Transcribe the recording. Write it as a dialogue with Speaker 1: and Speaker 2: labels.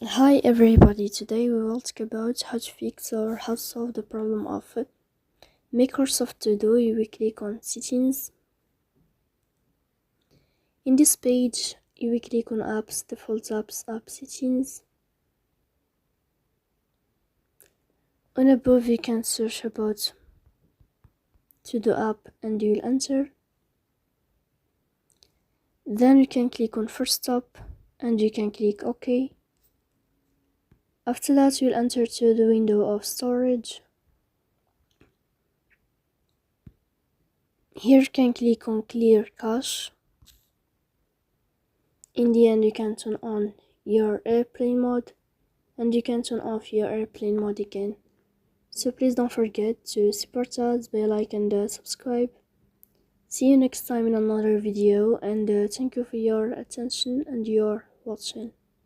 Speaker 1: Hi everybody, today we will talk about how to fix or how to solve the problem of Microsoft To Do. You will click on settings. In this page, you will click on apps, default apps, app settings. On above, you can search about To Do app and you will enter. Then you can click on first stop and you can click OK. After that, you'll enter to the window of storage. Here you can click on clear cache. In the end, you can turn on your airplane mode and you can turn off your airplane mode again. So please don't forget to support us by like and subscribe. See you next time in another video, and thank you for your attention and your watching.